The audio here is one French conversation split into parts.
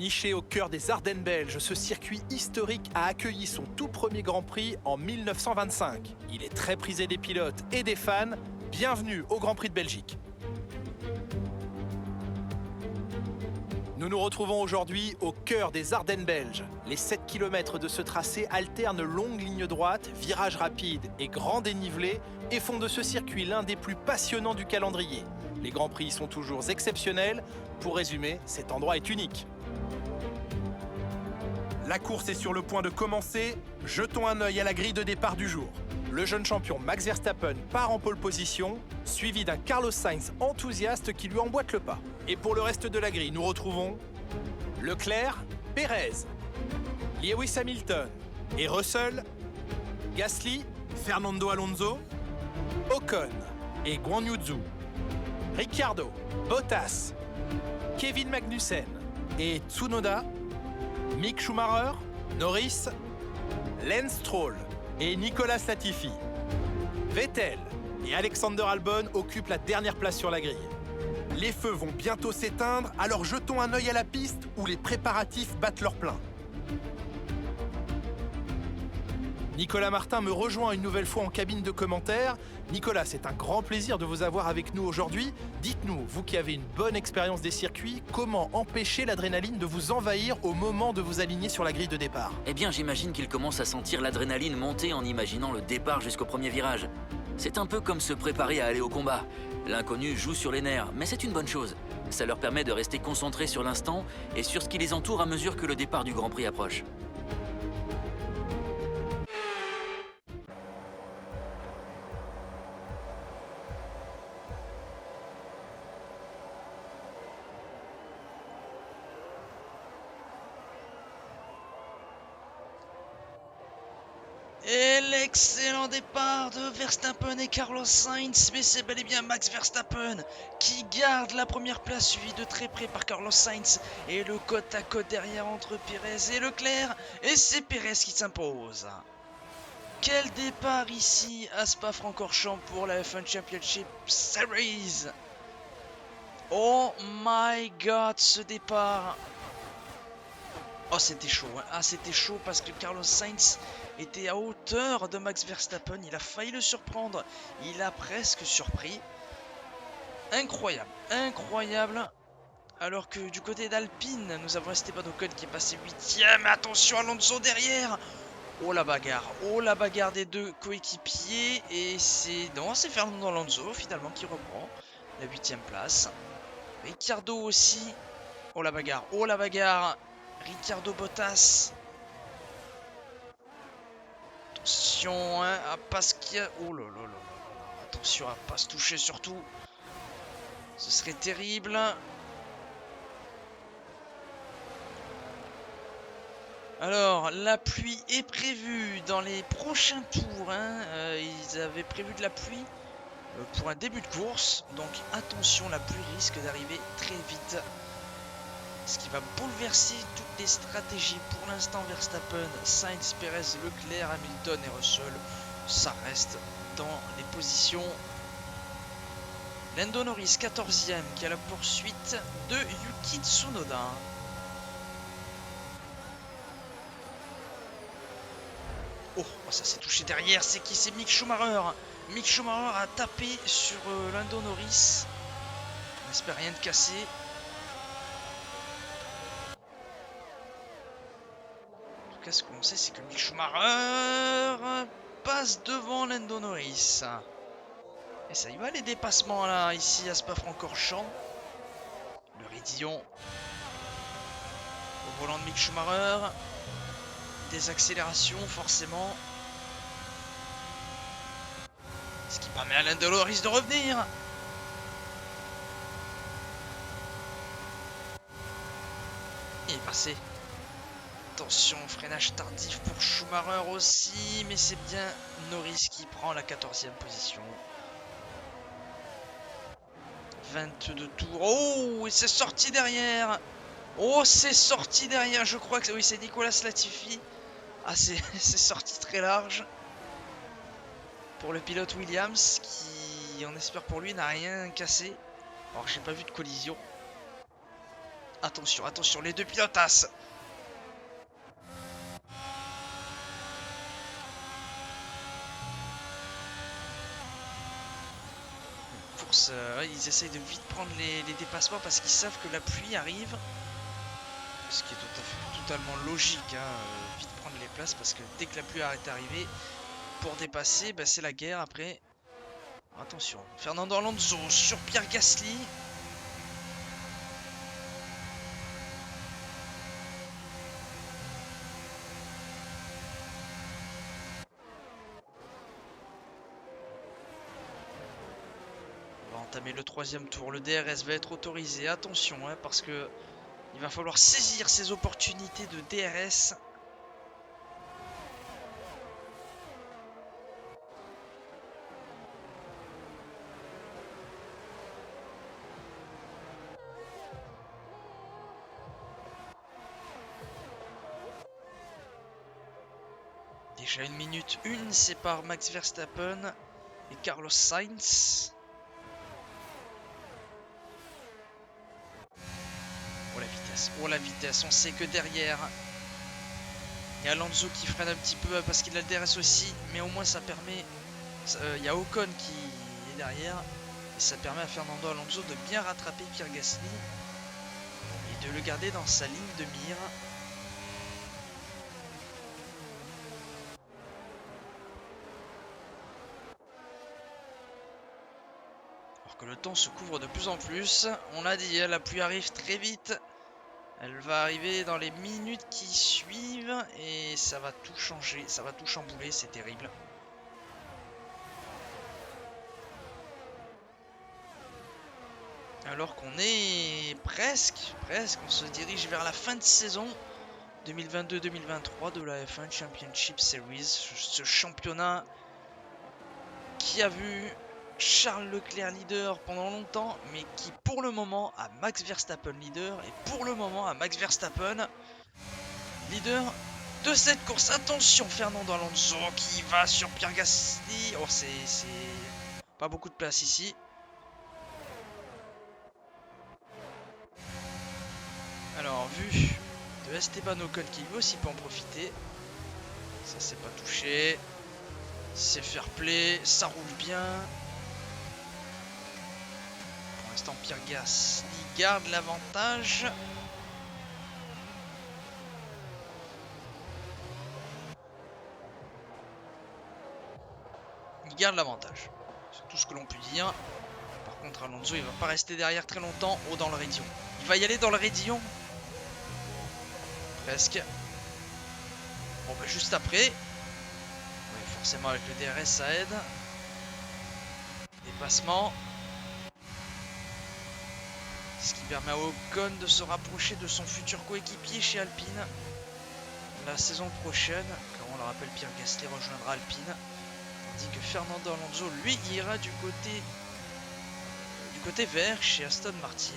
Niché au cœur des Ardennes belges, ce circuit historique a accueilli son tout premier Grand Prix en 1925. Il est très prisé des pilotes et des fans. Bienvenue au Grand Prix de Belgique. Nous nous retrouvons aujourd'hui au cœur des Ardennes belges. Les 7 km de ce tracé alternent longues lignes droites, virages rapides et grands dénivelés et font de ce circuit l'un des plus passionnants du calendrier. Les Grands Prix sont toujours exceptionnels. Pour résumer, cet endroit est unique. La course est sur le point de commencer. Jetons un œil à la grille de départ du jour. Le jeune champion Max Verstappen part en pole position, suivi d'un Carlos Sainz enthousiaste qui lui emboîte le pas. Et pour le reste de la grille, nous retrouvons Leclerc, Pérez, Lewis Hamilton et Russell, Gasly, Fernando Alonso, Ocon et Guan Yu Zhou, Ricciardo, Bottas, Kevin Magnussen et Tsunoda, Mick Schumacher, Norris, Lance Stroll et Nicolas Latifi. Vettel et Alexander Albon occupent la dernière place sur la grille. Les feux vont bientôt s'éteindre, alors jetons un œil à la piste où les préparatifs battent leur plein. Nicolas Martin me rejoint une nouvelle fois en cabine de commentaires. Nicolas, c'est un grand plaisir de vous avoir avec nous aujourd'hui. Dites-nous, vous qui avez une bonne expérience des circuits, comment empêcher l'adrénaline de vous envahir au moment de vous aligner sur la grille de départ? Eh bien, j'imagine qu'il commence à sentir l'adrénaline monter en imaginant le départ jusqu'au premier virage. C'est un peu comme se préparer à aller au combat. L'inconnu joue sur les nerfs, mais c'est une bonne chose. Ça leur permet de rester concentrés sur l'instant et sur ce qui les entoure à mesure que le départ du Grand Prix approche. Et l'excellent départ de Verstappen et Carlos Sainz, mais c'est bel et bien Max Verstappen qui garde la première place, suivi de très près par Carlos Sainz et le côte à côte derrière entre Pérez et Leclerc, et c'est Pérez qui s'impose. Quel départ ici à Spa-Francorchamps pour la F1 Championship Series. Oh my god, ce départ. Oh, c'était chaud, hein. Ah, c'était chaud parce que Carlos Sainz était à hauteur de Max Verstappen. Il a failli le surprendre. Il a presque surpris. Incroyable, incroyable. Alors que du côté d'Alpine, nous avons Esteban Ocon qui est passé 8ème. Attention, Alonso derrière. Oh la bagarre des deux coéquipiers. Et c'est... Non, c'est Fernando Alonso finalement qui reprend la 8ème place. Ricciardo aussi. Oh la bagarre, oh la bagarre. Ricciardo, Bottas. Attention hein, à pas se... Oh là là là là. Attention à pas se toucher surtout. Ce serait terrible. Alors, la pluie est prévue dans les prochains tours. Hein. Ils avaient prévu de la pluie pour un début de course. Donc attention, la pluie risque d'arriver très vite. Ce qui va bouleverser toutes les stratégies. Pour l'instant, Verstappen, Sainz, Pérez, Leclerc, Hamilton et Russell, ça reste dans les positions. Lando Norris, 14ème, qui a la poursuite de Yuki Tsunoda. Oh, ça s'est touché derrière. C'est qui? C'est Mick Schumacher. Mick Schumacher a tapé sur Lando Norris. On n'espère rien de cassé. Ce qu'on sait, c'est que Mick Schumacher passe devant Lando Norris. Et ça y va, les dépassements là, ici à Spa-Francorchamps. Le raidillon au volant de Mick Schumacher. Des accélérations, forcément. Ce qui permet à Lando Norris de revenir. Il est passé. Attention, freinage tardif pour Schumacher aussi, mais c'est bien Norris qui prend la 14e position. 22 tours. Oh, et c'est sorti derrière. Oh, c'est sorti derrière. Je crois que oui, c'est Nicolas Latifi. Ah, c'est sorti très large. Pour le pilote Williams, qui, on espère pour lui, n'a rien cassé. Alors, j'ai pas vu de collision. Attention, attention, les deux pilotasses. Course, ils essayent de vite prendre les dépassements parce qu'ils savent que la pluie arrive. Ce qui est totalement logique, hein, vite prendre les places parce que dès que la pluie est arrivée, pour dépasser, bah, c'est la guerre après. Attention, Fernando Alonso sur Pierre Gasly. On va entamer le troisième tour, le DRS va être autorisé, attention, hein, parce que il va falloir saisir ces opportunités de DRS. Déjà 1 minute 1 sépare Max Verstappen et Carlos Sainz. Oh la vitesse, on sait que derrière, il y a Alonso qui freine un petit peu parce qu'il a le DRS aussi, mais au moins ça permet, il y a Ocon qui est derrière, et ça permet à Fernando Alonso de bien rattraper Pierre Gasly et de le garder dans sa ligne de mire. Alors que le temps se couvre de plus en plus, on l'a dit, la pluie arrive très vite. Elle va arriver dans les minutes qui suivent et ça va tout changer, ça va tout chambouler, c'est terrible. Alors qu'on est presque, on se dirige vers la fin de saison 2022-2023 de la F1 Championship Series, ce championnat qui a vu Charles Leclerc leader pendant longtemps, mais qui pour le moment a Max Verstappen leader, et pour le moment a Max Verstappen leader de cette course. Attention, Fernando Alonso qui va sur Pierre Gasly. Oh, c'est pas beaucoup de place ici. Alors, vue de Esteban Ocon qui lui aussi peut en profiter. Ça, c'est pas touché. C'est fair play, ça roule bien. Pour l'instant, Pierre Gasly garde l'avantage. Il garde l'avantage. C'est tout ce que l'on peut dire. Par contre, Alonso, il va pas rester derrière très longtemps. Oh, dans le raidillon. Il va y aller dans le raidillon. Presque. Bon, bah, juste après. Oui, forcément, avec le DRS, ça aide. Dépassement. Ce qui permet à Ocon de se rapprocher de son futur coéquipier chez Alpine la saison prochaine. Car on le rappelle, Pierre Gasly rejoindra Alpine. Tandis que Fernando Alonso, lui, ira du côté vert chez Aston Martin.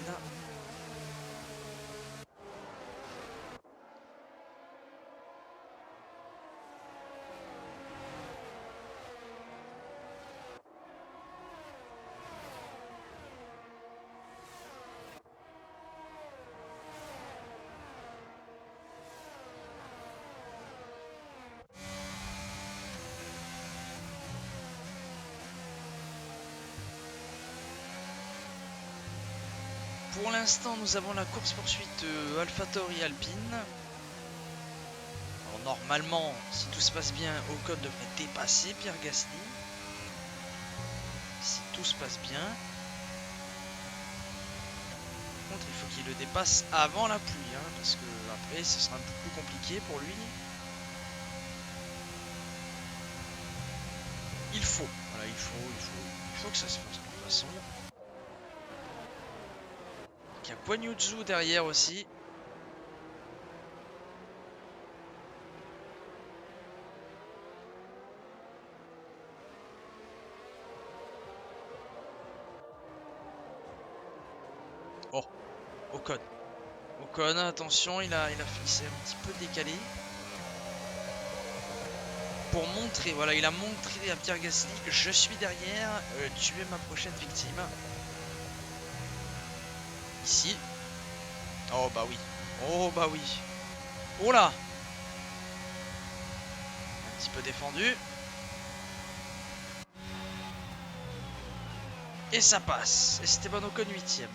Pour l'instant, nous avons la course-poursuite AlphaTauri Alpine. Alors, normalement, si tout se passe bien, Ocon devrait dépasser Pierre Gasly. Si tout se passe bien. Par contre, il faut qu'il le dépasse avant la pluie, hein, parce que après, ce sera un peu plus compliqué pour lui. Il faut, voilà, il faut que ça se fasse de toute façon. Il y a Guan Yu Zhou derrière aussi. Oh, Ocon. Ocon, attention, il s'est un petit peu décalé. Pour montrer, voilà, il a montré à Pierre Gasly que je suis derrière, tu es ma prochaine victime. Ici. Oh bah oui. Oh bah oui. Oh là. Un petit peu défendu. Et ça passe. Esteban Ocon 8ème.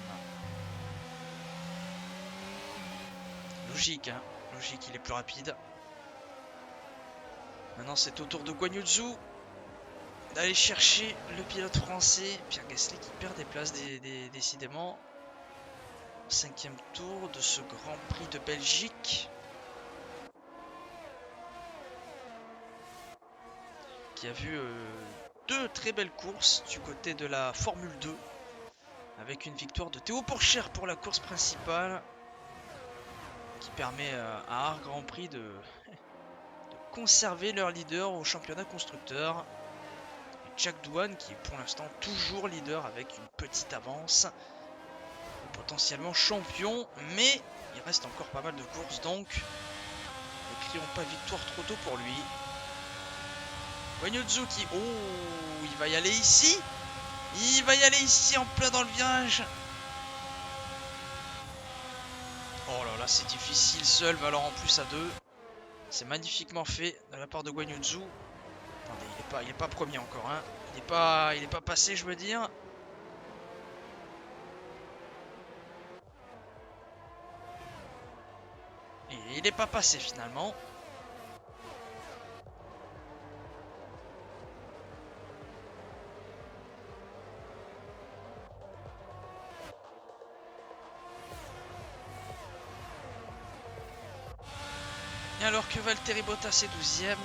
Logique, hein. Logique, il est plus rapide. Maintenant, c'est au tour de Guan Yu Zhou d'aller chercher le pilote français. Pierre Gasly qui perd des places décidément. 5ème tour de ce Grand Prix de Belgique. Qui a vu deux très belles courses du côté de la Formule 2. Avec une victoire de Théo Pourchaire pour la course principale. Qui permet à Art Grand Prix de conserver leur leader au championnat constructeur. Et Jack Doohan qui est pour l'instant toujours leader avec une petite avance. Potentiellement champion, mais il reste encore pas mal de courses, donc ne crions pas victoire trop tôt pour lui. Guan Yu Zhou qui... Oh, il va y aller ici. Il va y aller ici en plein dans le virage. Oh là là, c'est difficile seul, mais alors en plus à deux. C'est magnifiquement fait de la part de Guan Yu Zhou. Attendez, il est pas premier encore, hein. Il est pas passé, je veux dire. Et il n'est pas passé finalement. Et alors que Valtteri Bottas est 12ème.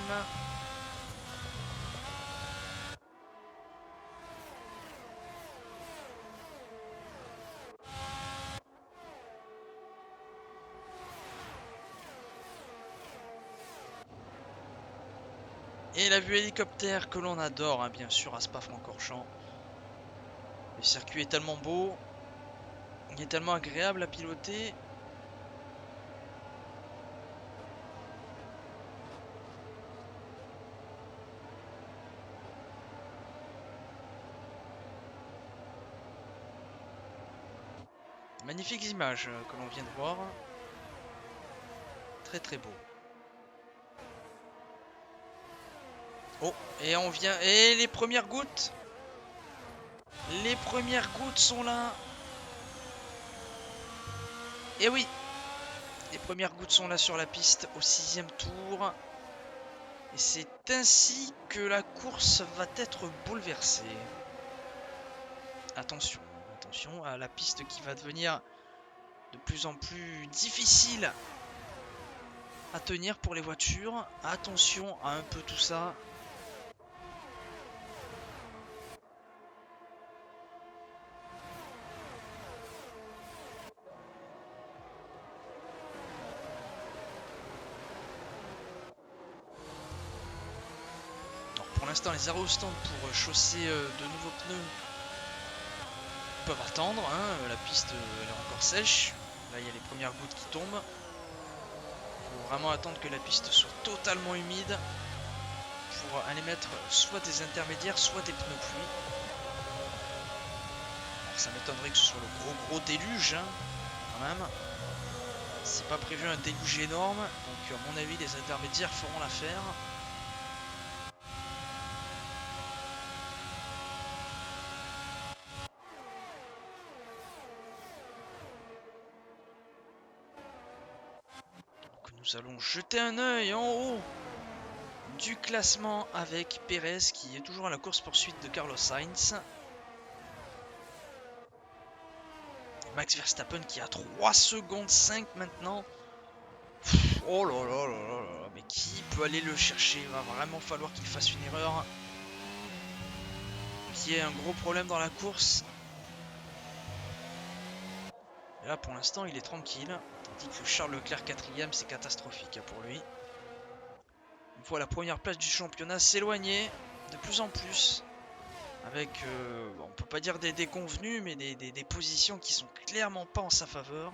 Et la vue hélicoptère que l'on adore, hein, bien sûr, à Spa-Francorchamps. Le circuit est tellement beau. Il est tellement agréable à piloter. Magnifiques images que l'on vient de voir. Très très beau. Oh, et on vient... Et les premières gouttes. Les premières gouttes sont là. Et oui. Les premières gouttes sont là sur la piste au 6ème tour. Et c'est ainsi que la course va être bouleversée. Attention, attention à la piste qui va devenir de plus en plus difficile à tenir pour les voitures. Attention à un peu tout ça. Alors pour l'instant, les arrêts au stand pour chausser de nouveaux pneus peuvent attendre. Hein. La piste elle est encore sèche. Là, il y a les premières gouttes qui tombent. Il faut vraiment attendre que la piste soit totalement humide pour aller mettre soit des intermédiaires, soit des pneus pluie. Alors, ça m'étonnerait que ce soit le gros déluge, hein, quand même. C'est pas prévu un déluge énorme, donc à mon avis les intermédiaires feront l'affaire. Nous allons jeter un œil en haut du classement avec Pérez qui est toujours à la course-poursuite de Carlos Sainz. Max Verstappen qui a 3 secondes 5 maintenant. Oh là là là là là, mais qui peut aller le chercher? Il va vraiment falloir qu'il fasse une erreur. Qu'il y ait un gros problème dans la course. Et là pour l'instant il est tranquille. Tandis que Charles Leclerc 4ème, c'est catastrophique pour lui. On voit la première place du championnat s'éloigner de plus en plus. Avec, on peut pas dire des déconvenus, mais des positions qui sont clairement pas en sa faveur.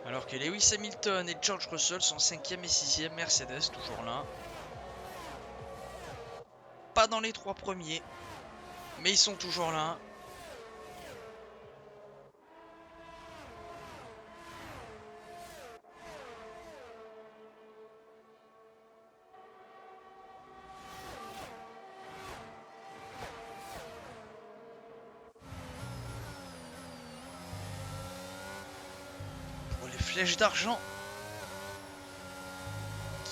Alors que Lewis Hamilton et George Russell sont 5e et 6e. Mercedes toujours là. Pas dans les 3 premiers. Mais ils sont toujours là. Pour les flèches d'argent.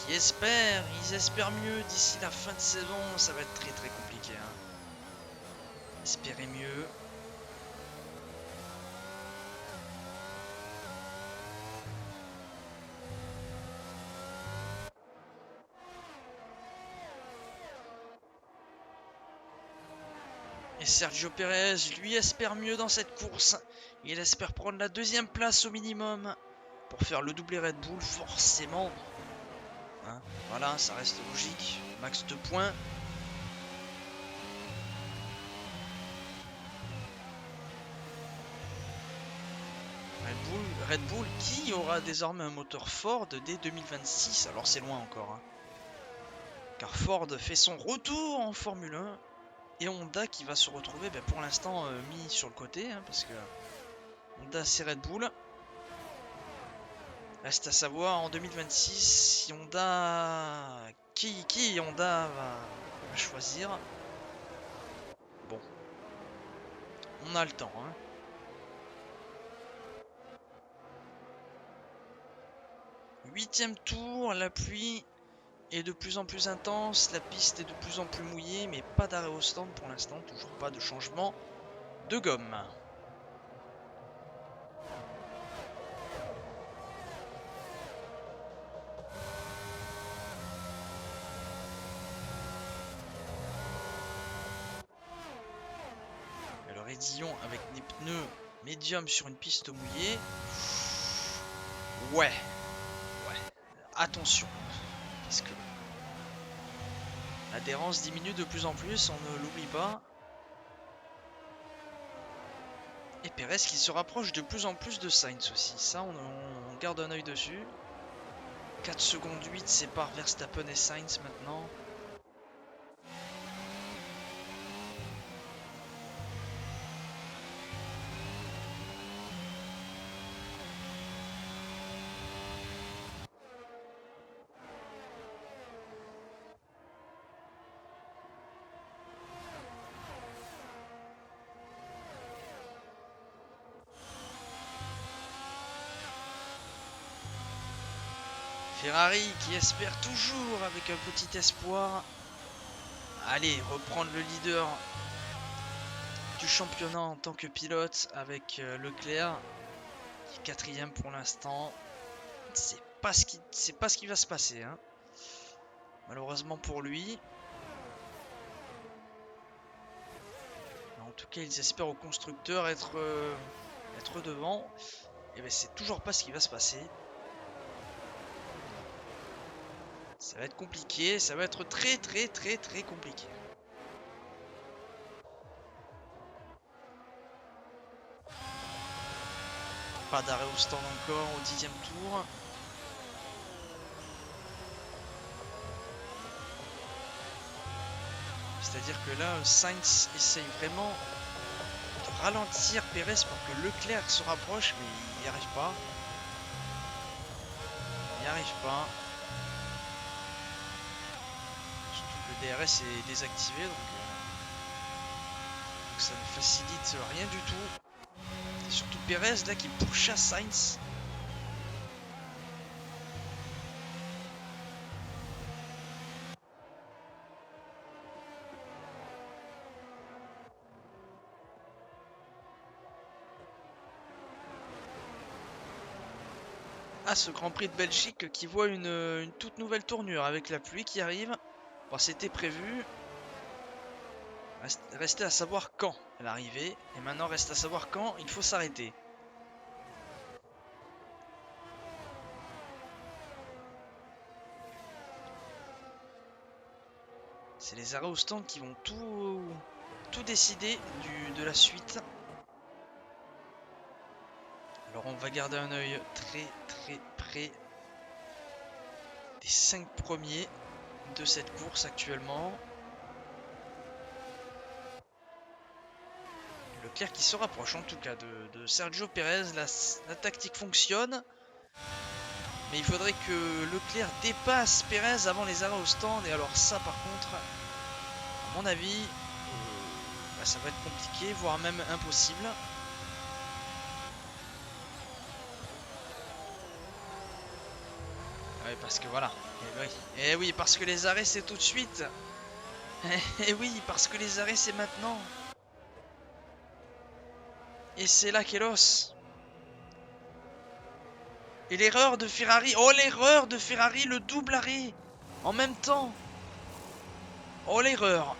Ils espèrent mieux d'ici la fin de saison. Ça va être très très compliqué. Hein. Espérez mieux. Et Sergio Pérez, lui, espère mieux dans cette course. Il espère prendre la 2e place au minimum pour faire le doublé Red Bull, forcément. Hein, voilà, ça reste logique. Max de points. Red Bull qui aura désormais un moteur Ford dès 2026. Alors c'est loin encore. Hein. Car Ford fait son retour en Formule 1. Et Honda qui va se retrouver pour l'instant mis sur le côté. Hein, parce que Honda c'est Red Bull. Reste à savoir en 2026 si Honda... Qui Honda va choisir. Bon. On a le temps. Hein. Huitième tour, la pluie est de plus en plus intense, la piste est de plus en plus mouillée, mais pas d'arrêt au stand pour l'instant, toujours pas de changement de gomme. Alors Edillon avec des pneus médium sur une piste mouillée. Ouais. Attention. Parce que l'adhérence diminue de plus en plus, on ne l'oublie pas. Et Pérez qui se rapproche de plus en plus de Sainz aussi. Ça, on garde un œil dessus. 4 secondes 8 séparent Verstappen et Sainz maintenant. Ferrari qui espère toujours avec un petit espoir. Allez, reprendre le leader du championnat en tant que pilote avec Leclerc qui est 4e pour l'instant. C'est pas ce qui va se passer. Hein. Malheureusement pour lui. En tout cas, ils espèrent au constructeur être devant. Et bien, c'est toujours pas ce qui va se passer. Ça va être compliqué, ça va être très compliqué. Pas d'arrêt au stand encore au 10e tour. C'est-à-dire que là, Sainz essaye vraiment de ralentir Pérez pour que Leclerc se rapproche, mais il n'y arrive pas. Il n'y arrive pas. Le DRS est désactivé, donc ça ne facilite rien du tout. Et surtout Pérez là qui pourchasse Sainz. Ah, ce Grand Prix de Belgique qui voit une toute nouvelle tournure avec la pluie qui arrive. Bon, c'était prévu. Restait à savoir quand elle arrivait. Et maintenant, reste à savoir quand il faut s'arrêter. C'est les arrêts au stand qui vont tout décider de la suite. Alors on va garder un œil très très près des 5 premiers de cette course actuellement. Leclerc qui se rapproche en tout cas de Sergio Pérez. La tactique fonctionne. Mais il faudrait que Leclerc dépasse Pérez avant les arrêts au stand. Et alors ça par contre, à mon avis, ça va être compliqué, voire même impossible. Ouais, parce que voilà. Et oui, parce que les arrêts c'est tout de suite. Et oui, parce que les arrêts c'est maintenant. Et c'est là qu'est l'os. Et l'erreur de Ferrari. Oh, l'erreur de Ferrari, le double arrêt. En même temps. Oh, l'erreur.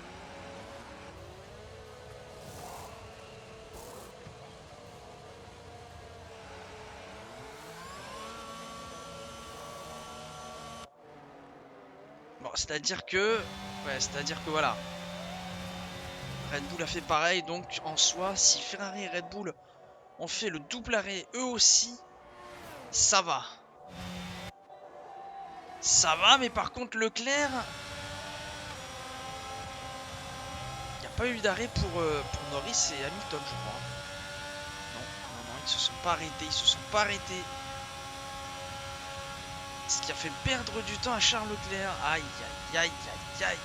Bon, c'est-à-dire que... Ouais, c'est-à-dire que voilà. Red Bull a fait pareil, donc en soi, si Ferrari et Red Bull ont fait le double arrêt eux aussi, ça va. Ça va, mais par contre Leclerc... Il n'y a pas eu d'arrêt pour Norris et Hamilton, je crois. Non, ils se sont pas arrêtés, Ce qui a fait perdre du temps à Charles Leclerc. Aïe, aïe, aïe, aïe, aïe.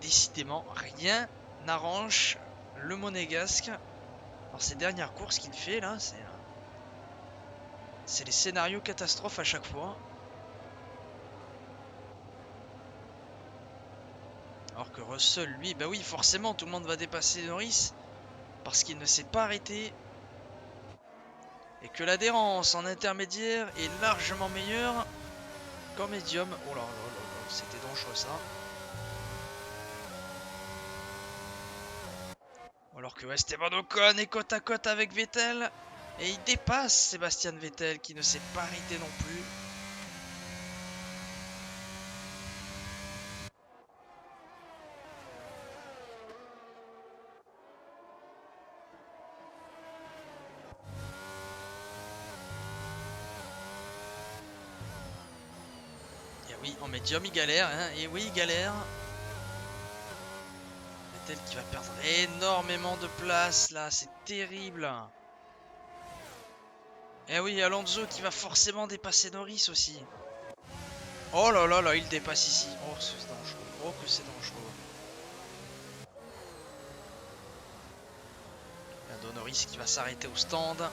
Décidément, rien n'arrange le Monégasque. Alors ces dernières courses qu'il fait là, c'est les scénarios catastrophes à chaque fois. Alors que Russell, lui, bah oui, forcément, tout le monde va dépasser Norris parce qu'il ne s'est pas arrêté. Et que l'adhérence en intermédiaire est largement meilleure qu'en médium. Oh là là là là, c'était dangereux ça. Alors que Esteban Ocon est côte à côte avec Vettel. Et il dépasse Sébastien Vettel qui ne s'est pas arrêté non plus. Et oui, en médium il galère, hein. Et oui, il galère. Vettel qui va perdre énormément de place là, c'est terrible. Et oui, Alonso qui va forcément dépasser Norris aussi. Oh là là là, il dépasse ici. Oh, c'est dangereux. Oh, que c'est dangereux. Lando Norris qui va s'arrêter au stand.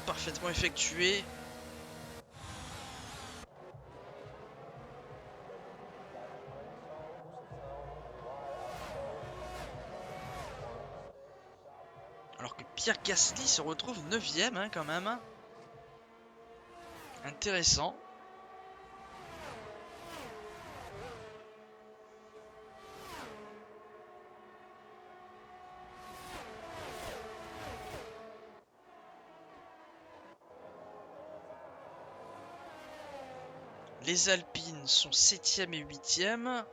Parfaitement effectué. Alors que Pierre Gasly se retrouve 9ème hein, quand même. Intéressant. Les Alpines sont 7ème et 8ème.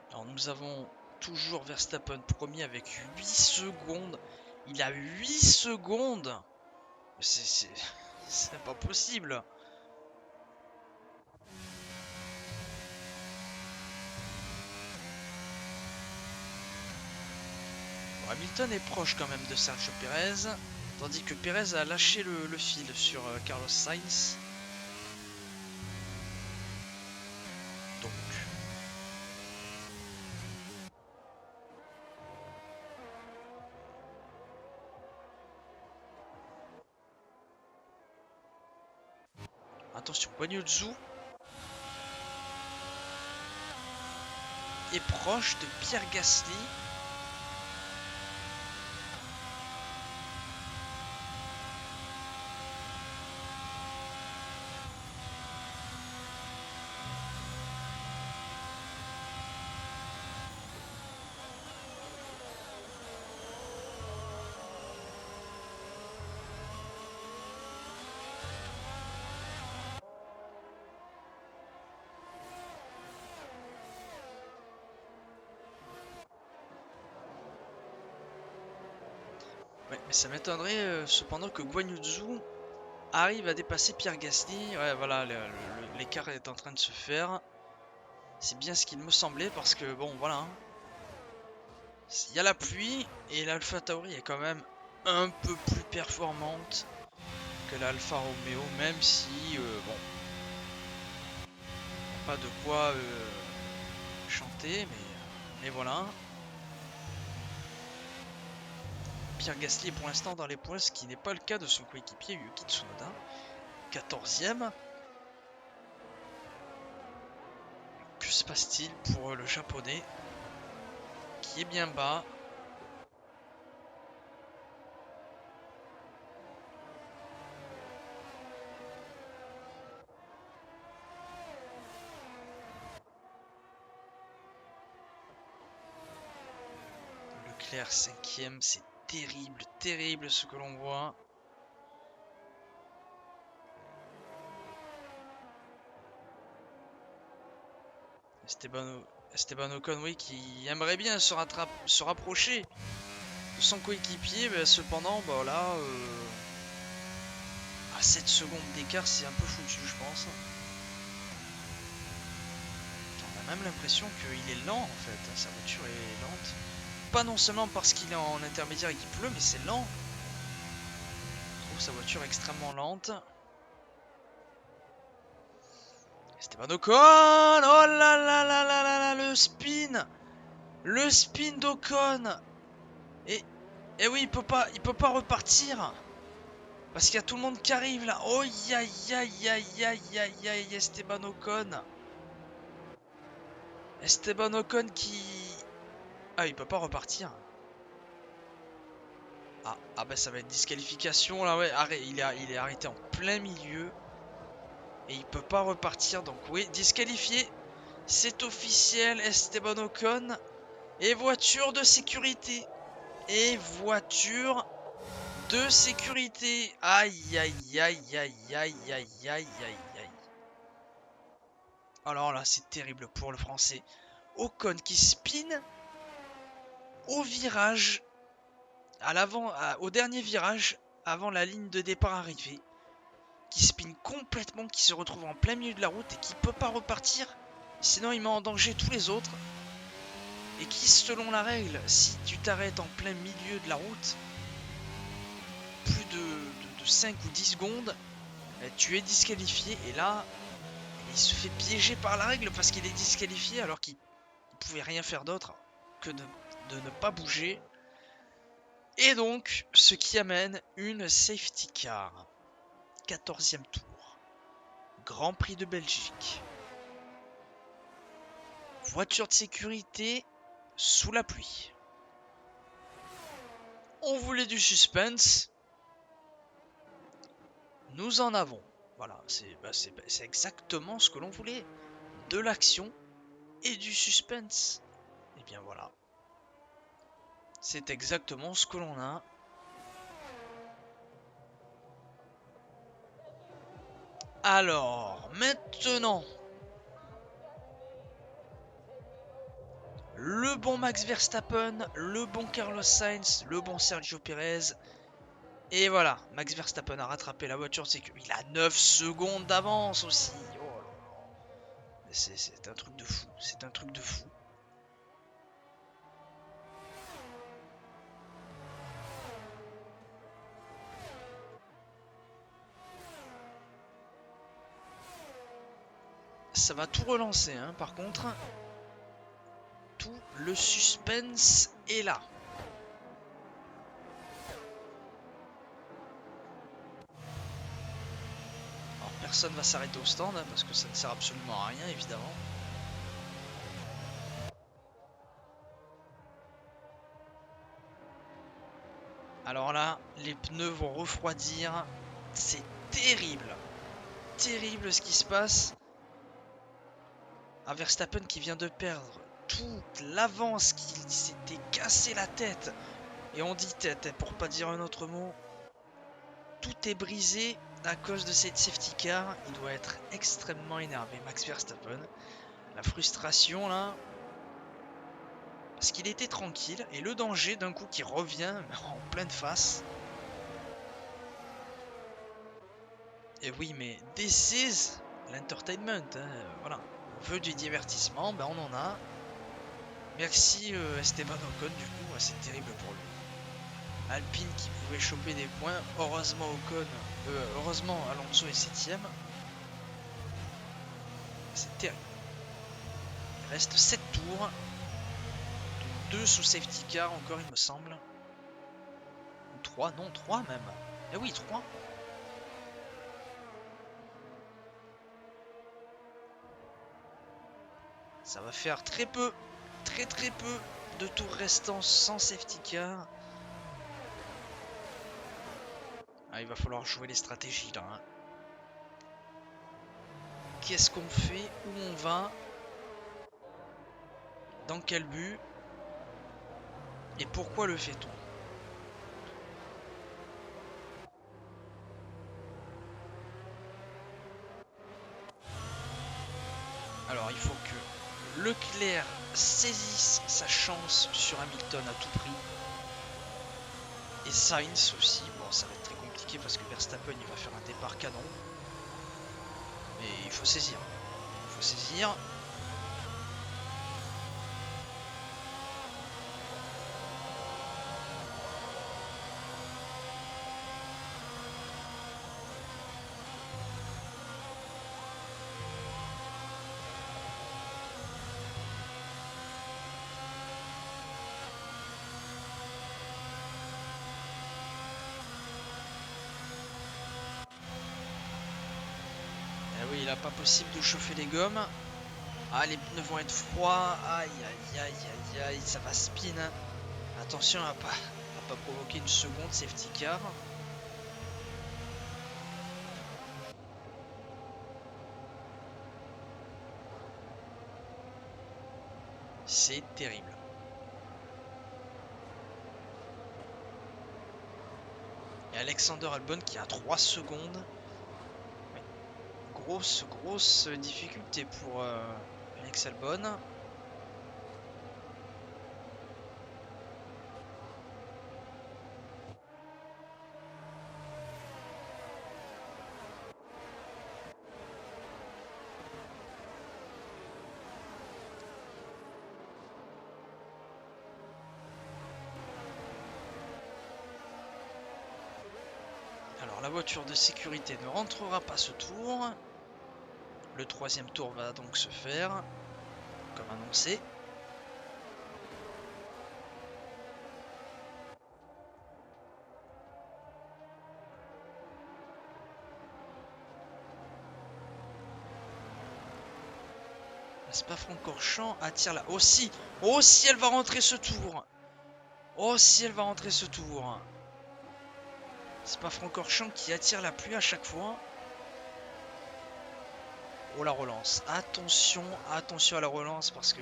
Alors nous avons toujours Verstappen premier avec 8 secondes. Il a 8 secondes. C'est pas possible. Bon, Hamilton est proche quand même de Sergio Pérez. Tandis que Pérez a lâché le fil sur Carlos Sainz. Donc. Attention, Guan Yu Zhou est proche de Pierre Gasly. Ouais, mais ça m'étonnerait cependant que Guan Yu Zhou arrive à dépasser Pierre Gasly. Ouais, voilà, l'écart est en train de se faire. C'est bien ce qu'il me semblait parce que, bon, voilà. Hein. Il y a la pluie et l'Alpha Tauri est quand même un peu plus performante que l'Alfa Romeo, même si, bon, pas de quoi chanter, mais voilà. Pierre Gasly est pour l'instant dans les points, ce qui n'est pas le cas de son coéquipier Yuki Tsunoda, 14e. Que se passe-t-il pour le japonais qui est bien bas? Leclerc 5e, c'est terrible, terrible ce que l'on voit. Esteban Ocon, oui, qui aimerait bien se rapprocher de son coéquipier, mais cependant, bah là, à 7 secondes d'écart, c'est un peu foutu, je pense. On a même l'impression qu'il est lent, en fait. Sa voiture est lente. Pas non seulement parce qu'il est en intermédiaire et qu'il pleut, mais c'est lent. Je trouve sa voiture extrêmement lente. Esteban Ocon! Oh là là là là là là, le spin! Le spin d'Ocon! Et oui, il peut pas repartir! Parce qu'il y a tout le monde qui arrive là! Oh aïe aïe aïe aïe aïe aïe aïe, Esteban Ocon! Esteban Ocon qui... Ah, il peut pas repartir. Ah bah ça va être disqualification là, ouais. Il est arrêté en plein milieu. Et il peut pas repartir, donc oui, disqualifié. C'est officiel, Esteban Ocon. Et voiture de sécurité. Et voiture de sécurité. Aïe aïe aïe aïe aïe aïe aïe aïe aïe. Alors là, c'est terrible pour le français. Ocon qui spin au virage, à l'avant, au dernier virage, avant la ligne de départ arrivée. Qui spin complètement, qui se retrouve en plein milieu de la route et qui peut pas repartir, sinon il met en danger tous les autres. Et qui, selon la règle, si tu t'arrêtes en plein milieu de la route, plus de 5 ou 10 secondes, tu es disqualifié. Et là, il se fait piéger par la règle parce qu'il est disqualifié alors qu'il ne pouvait rien faire d'autre que de ne pas bouger. Et donc, ce qui amène une safety car. 14e tour. Grand Prix de Belgique. Voiture de sécurité sous la pluie. On voulait du suspense. Nous en avons. Voilà, c'est exactement ce que l'on voulait. De l'action et du suspense. Et bien voilà. C'est exactement ce que l'on a. Alors, maintenant, le bon Max Verstappen, le bon Carlos Sainz, le bon Sergio Perez. Et voilà, Max Verstappen a rattrapé la voiture de sécurité. Il a 9 secondes d'avance aussi. Oh là là. C'est un truc de fou. C'est un truc de fou. Ça va tout relancer, hein, par contre. Tout le suspense est là. Alors personne va s'arrêter au stand, hein, parce que ça ne sert absolument à rien, évidemment. Alors là, les pneus vont refroidir. C'est terrible. Terrible ce qui se passe. Un Verstappen qui vient de perdre toute l'avance, qui s'était cassé la tête. Et on dit tête, pour pas dire un autre mot. Tout est brisé à cause de cette safety car. Il doit être extrêmement énervé, Max Verstappen. La frustration là. Parce qu'il était tranquille, et le danger d'un coup qui revient en pleine face. Et oui, mais this is l'entertainment, hein, voilà. On veut du divertissement, ben on en a. Merci Esteban Ocon, du coup, c'est terrible pour lui. Alpine qui pouvait choper des points, heureusement Ocon, heureusement Alonso est 7ème. C'est terrible. Il reste 7 tours, 2 sous safety car encore il me semble. Ou 3, non 3 même. Eh oui 3. Ça va faire très peu, très peu de tours restants sans safety car. Ah, il va falloir jouer les stratégies là. Hein. Qu'est-ce qu'on fait? Où on va? Dans quel but? Et pourquoi le fait-on? Alors il faut que Leclerc saisisse sa chance sur Hamilton à tout prix. Et Sainz aussi. Bon, ça va être très compliqué parce que Verstappen il va faire un départ canon. Mais il faut saisir. Il faut saisir. Oui, il a pas possible de chauffer les gommes. Ah, les pneus vont être froids. Aïe, aïe, aïe, aïe, aïe, ça va spin. Attention à pas provoquer une seconde safety car. C'est terrible. Et Alexander Albon qui a 3 secondes. Grosse difficulté pour Alex Albon. Alors la voiture de sécurité ne rentrera pas ce tour. Le 3e tour va donc se faire, comme annoncé. Spa-Francorchamps attire la... Oh si elle va rentrer ce tour. Oh si elle va rentrer ce tour. Spa-Francorchamps qui attire la pluie à chaque fois. Oh la relance. Attention à la relance parce que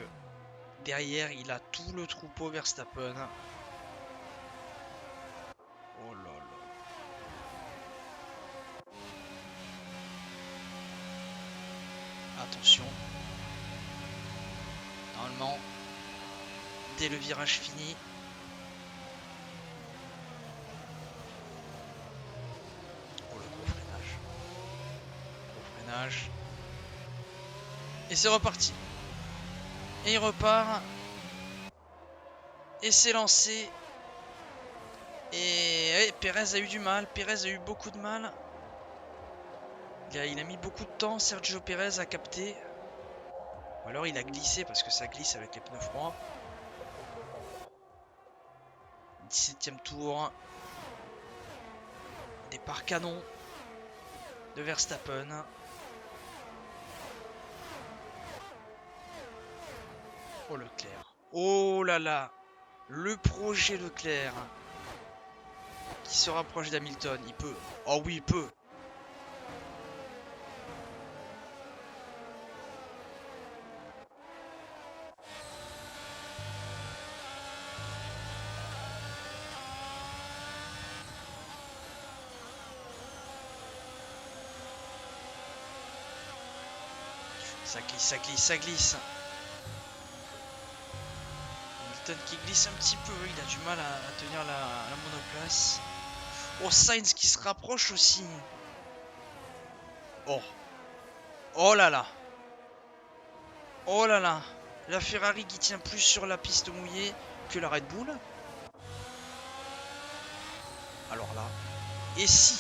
derrière il a tout le troupeau Verstappen. Oh là là. Attention. Normalement, dès le virage fini. Oh le gros freinage. Gros freinage. Et c'est reparti. Et il repart. Et c'est lancé. Et Pérez a eu du mal. Pérez a eu beaucoup de mal. Il a mis beaucoup de temps, Sergio Pérez, à capter. Ou alors il a glissé parce que ça glisse avec les pneus froids. 17ème tour. Départ canon de Verstappen. Oh Leclerc. Oh là là. Le projet Leclerc. Qui se rapproche d'Hamilton. Il peut. Oh oui, il peut. Ça glisse, ça glisse, ça glisse. Hamilton qui glisse un petit peu. Il a du mal à tenir la monoplace. Oh, Sainz qui se rapproche aussi. Oh. Oh là là. Oh là là. La Ferrari qui tient plus sur la piste mouillée que la Red Bull. Alors là. Et si?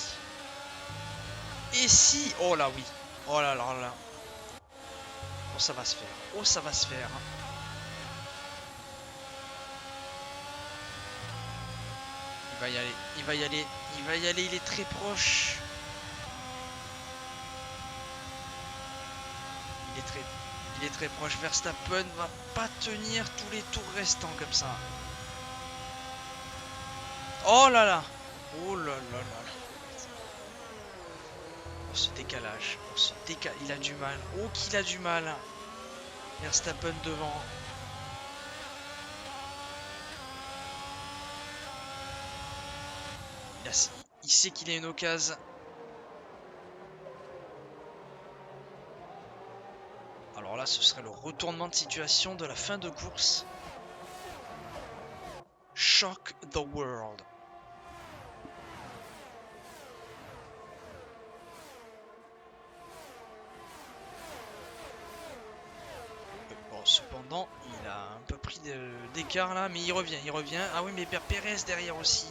Et si? Oh là oui. Oh là là là. Oh ça va se faire. Oh ça va se faire. Il va y aller. Il va y aller. Il va y aller. Il est très proche. Il est très proche. Verstappen va pas tenir tous les tours restants comme ça. Oh là là. Oh là là là là. Oh, ce décalage. Oh, il a du mal. Oh qu'il a du mal. Verstappen devant. Il sait qu'il a une occasion. Alors là, ce serait le retournement de situation de la fin de course. Shock the world. Bon, cependant, il a un peu pris d'écart là, mais il revient, il revient. Ah oui, mais Pérez derrière aussi.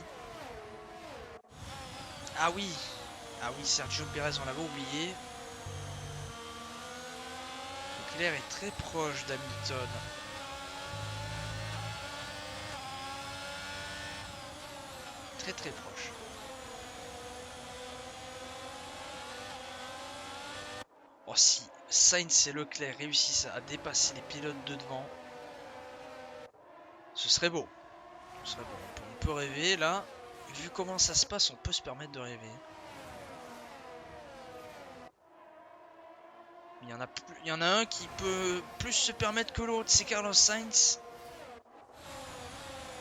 Ah oui, Sergio Pérez, on l'avait oublié. Leclerc est très proche d'Hamilton. Très très proche. Oh si Sainz et Leclerc réussissent à dépasser les pilotes de devant, ce serait beau. Ce serait beau. On peut rêver là. Vu comment ça se passe, on peut se permettre de rêver. Il y en a un qui peut plus se permettre que l'autre, c'est Carlos Sainz.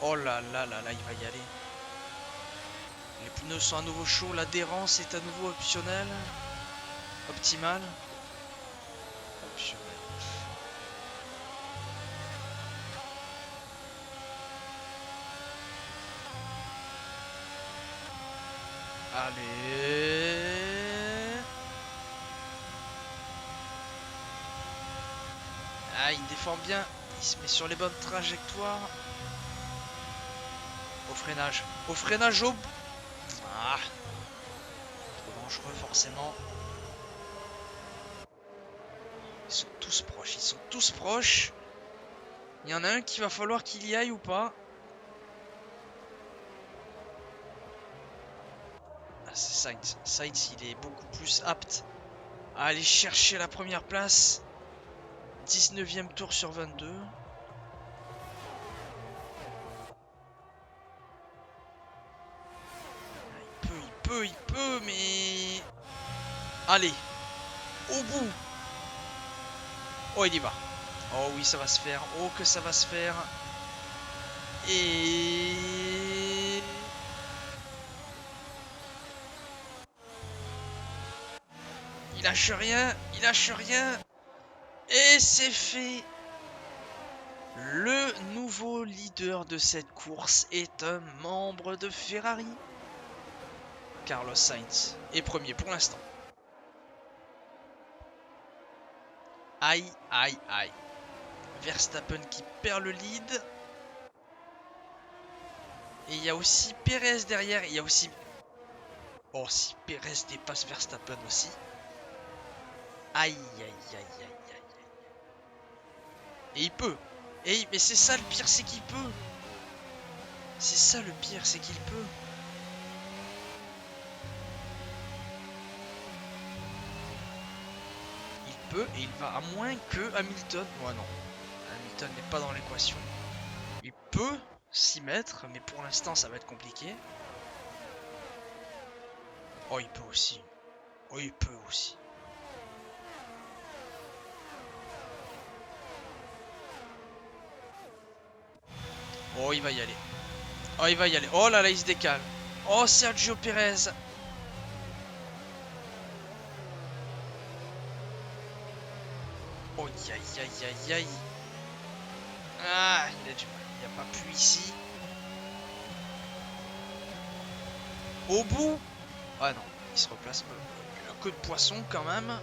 Oh là là là là, il va y aller. Les pneus sont à nouveau chauds, l'adhérence est à nouveau optionnelle. Optimale. Optionnelle. Allez. Ah, il défend bien. Il se met sur les bonnes trajectoires. Au freinage. Au freinage au... Ah. Trop dangereux forcément. Ils sont tous proches. Ils sont tous proches. Il y en a un qui va falloir qu'il y aille ou pas. C'est Sainz. Sainz, il est beaucoup plus apte à aller chercher la première place. 19e tour sur 22. Il peut, mais... Allez. Au bout. Oh, il y va. Oh oui, ça va se faire. Oh, que ça va se faire. Et... Il lâche rien. Il lâche rien. Et c'est fait. Le nouveau leader de cette course est un membre de Ferrari. Carlos Sainz est premier pour l'instant. Aïe, aïe, aïe. Verstappen qui perd le lead. Et il y a aussi Pérez derrière. Il y a aussi... Oh, si Pérez dépasse Verstappen aussi. Aïe, aïe, aïe, aïe, aïe, aïe. Et il peut. Mais c'est ça le pire, c'est qu'il peut. C'est ça le pire, c'est qu'il peut. Et il va à moins que Hamilton. Moi non, Hamilton n'est pas dans l'équation. Il peut s'y mettre, mais pour l'instant ça va être compliqué. Oh, il peut aussi. Oh, il peut aussi. Oh, il va y aller. Oh, il va y aller. Oh là là, il se décale. Oh, Sergio Pérez. Oh, aïe, aïe, aïe, aïe. Ah, il a du mal. Il n'y a pas pu ici. Au bout. Ah non, il se replace. La queue de poisson quand même.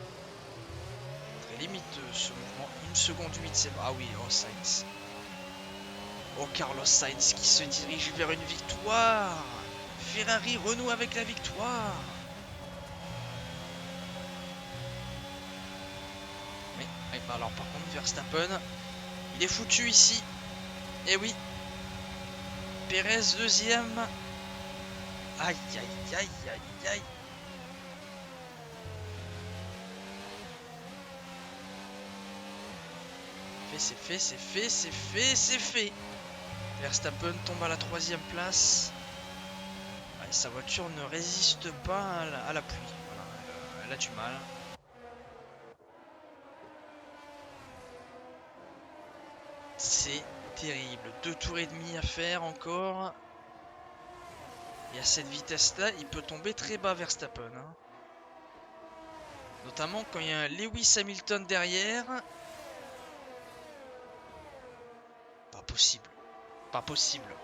Très limite ce mouvement. 1 seconde 8, c'est... Ah oui, oh Sainz. Oh Carlos Sainz qui se dirige vers une victoire. Ferrari renoue avec la victoire. Mais alors par contre Verstappen, il est foutu ici. Et oui. Perez deuxième. Aïe aïe aïe aïe aïe. C'est fait, c'est fait, c'est fait, c'est fait. Verstappen tombe à la 3e place. Et sa voiture ne résiste pas à la pluie. Voilà, elle a du mal. C'est terrible. 2 tours et demi à faire encore. Et à cette vitesse-là, il peut tomber très bas Verstappen. Hein. Notamment quand il y a un Lewis Hamilton derrière. Pas possible. Pas possible.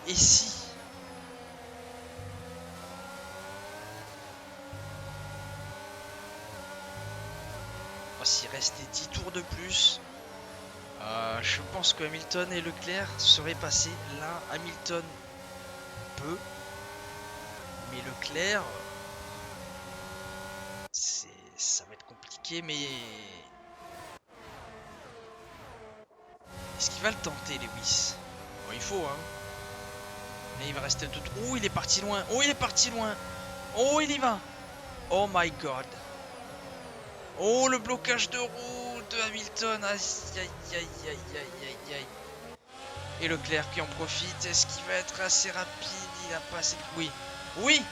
Et si... Oh, s'il restait 10 tours de plus, je pense que Hamilton et Leclerc seraient passés. Là, Hamilton peut. Mais Leclerc... ça va être compliqué, mais... Est-ce qu'il va le tenter, Lewis? Bon, il faut, hein. Mais il va rester tout... Oh, il est parti loin. Oh, il est parti loin. Oh, il y va. Oh my god. Oh, le blocage de roue de Hamilton. Aïe, aïe, aïe, aïe, aïe, aïe, aïe. Et Leclerc qui en profite. Est-ce qu'il va être assez rapide? Il a pas assez... Oui. Oui.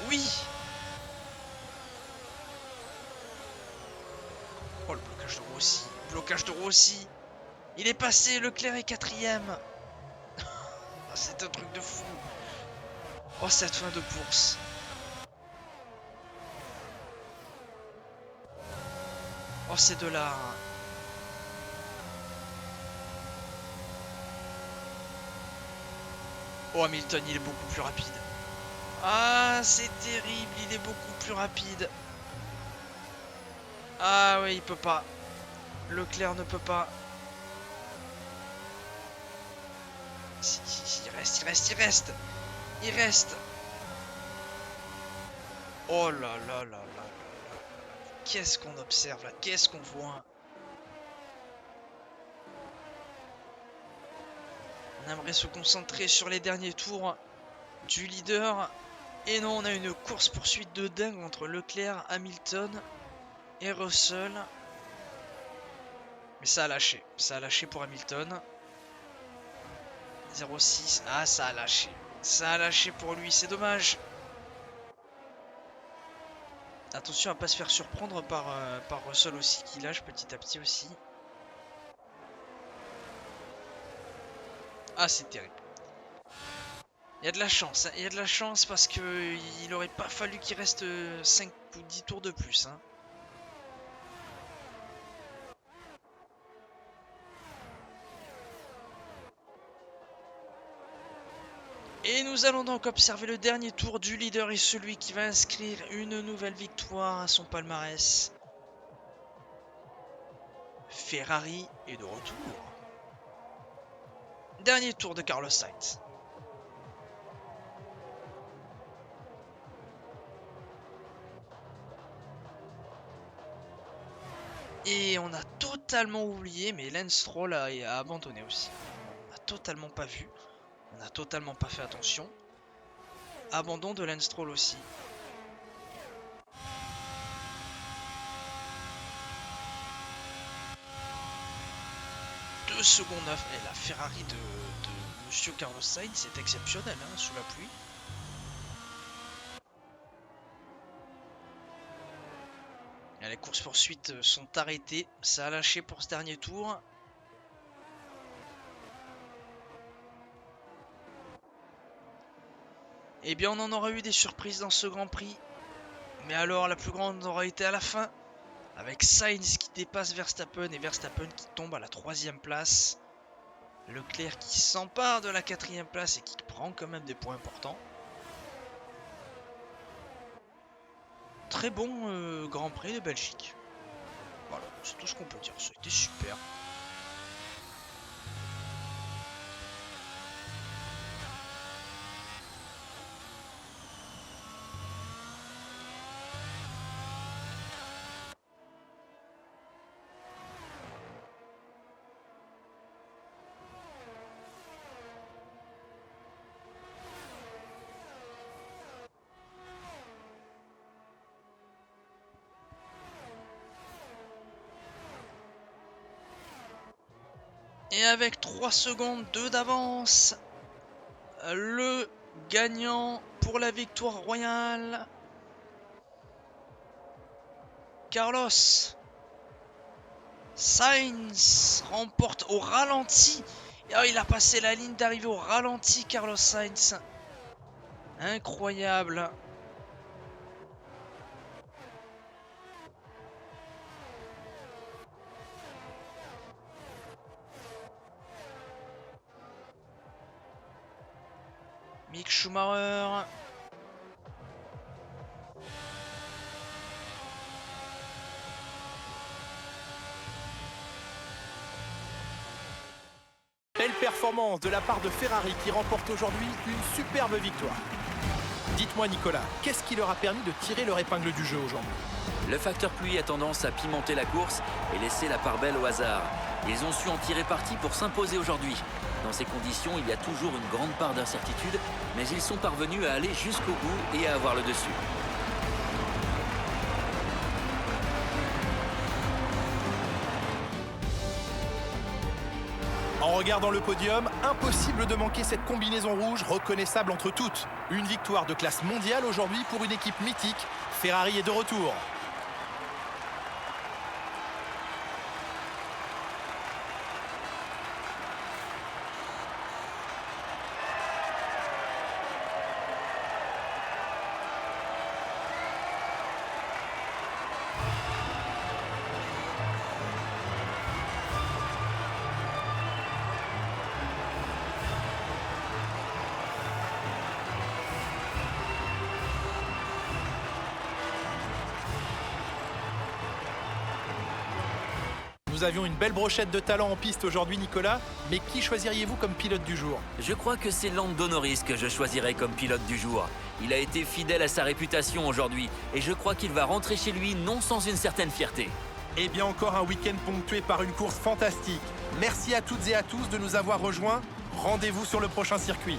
Oui. Oh, le blocage de roue aussi. Blocage de roue aussi. Il est passé. Leclerc est 4ème. C'est un truc de fou. Oh, cette fin de course. Oh, c'est de là. Oh, Hamilton, il est beaucoup plus rapide. Ah, c'est terrible. Il est beaucoup plus rapide. Ah, oui, il peut pas. Leclerc ne peut pas. Si, il reste, il reste, il reste. Il reste. Oh là là là là là. Qu'est-ce qu'on observe là? Qu'est-ce qu'on voit? On aimerait se concentrer sur les derniers tours du leader. Et non, on a une course-poursuite de dingue entre Leclerc, Hamilton et Russell. Mais ça a lâché. Ça a lâché pour Hamilton. 0,6. Ah, ça a lâché. Ça a lâché pour lui. C'est dommage. Attention à pas se faire surprendre par Russell aussi qui lâche petit à petit aussi. Ah, c'est terrible. Il y a de la chance. Hein. Il y a de la chance parce que il aurait pas fallu qu'il reste 5 ou 10 tours de plus. Hein. Et nous allons donc observer le dernier tour du leader et celui qui va inscrire une nouvelle victoire à son palmarès. Ferrari est de retour. Dernier tour de Carlos Sainz. Et on a totalement oublié, mais Lance Stroll a abandonné aussi. On n'a totalement pas vu. On n'a totalement pas fait attention. Abandon de Lance Stroll aussi. Secondes 9. Et la Ferrari de Monsieur Carlos Sainz, c'est exceptionnel hein, sous la pluie. Et les courses poursuites sont arrêtées. Ça a lâché pour ce dernier tour. Eh bien, on en aura eu des surprises dans ce Grand Prix. Mais alors, la plus grande aura été à la fin. Avec Sainz qui dépasse Verstappen et Verstappen qui tombe à la 3e place. Leclerc qui s'empare de la 4e place et qui prend quand même des points importants. Très bon Grand Prix de Belgique. Voilà, c'est tout ce qu'on peut dire. Ça a été super. Et avec 3 secondes 2 d'avance, le gagnant pour la victoire royale, Carlos Sainz, remporte au ralenti. Oh, il a passé la ligne d'arrivée au ralenti, Carlos Sainz. Incroyable. Mick Schumacher. Belle performance de la part de Ferrari qui remporte aujourd'hui une superbe victoire. Dites-moi Nicolas, qu'est-ce qui leur a permis de tirer leur épingle du jeu aujourd'hui? Le facteur pluie a tendance à pimenter la course et laisser la part belle au hasard. Ils ont su en tirer parti pour s'imposer aujourd'hui. Dans ces conditions, il y a toujours une grande part d'incertitude, mais ils sont parvenus à aller jusqu'au bout et à avoir le dessus. En regardant le podium, impossible de manquer cette combinaison rouge reconnaissable entre toutes. Une victoire de classe mondiale aujourd'hui pour une équipe mythique. Ferrari est de retour. Nous avions une belle brochette de talent en piste aujourd'hui, Nicolas, mais qui choisiriez-vous comme pilote du jour? Je crois que c'est Lando Norris que je choisirais comme pilote du jour. Il a été fidèle à sa réputation aujourd'hui et je crois qu'il va rentrer chez lui non sans une certaine fierté. Eh bien encore un week-end ponctué par une course fantastique. Merci à toutes et à tous de nous avoir rejoints. Rendez-vous sur le prochain circuit.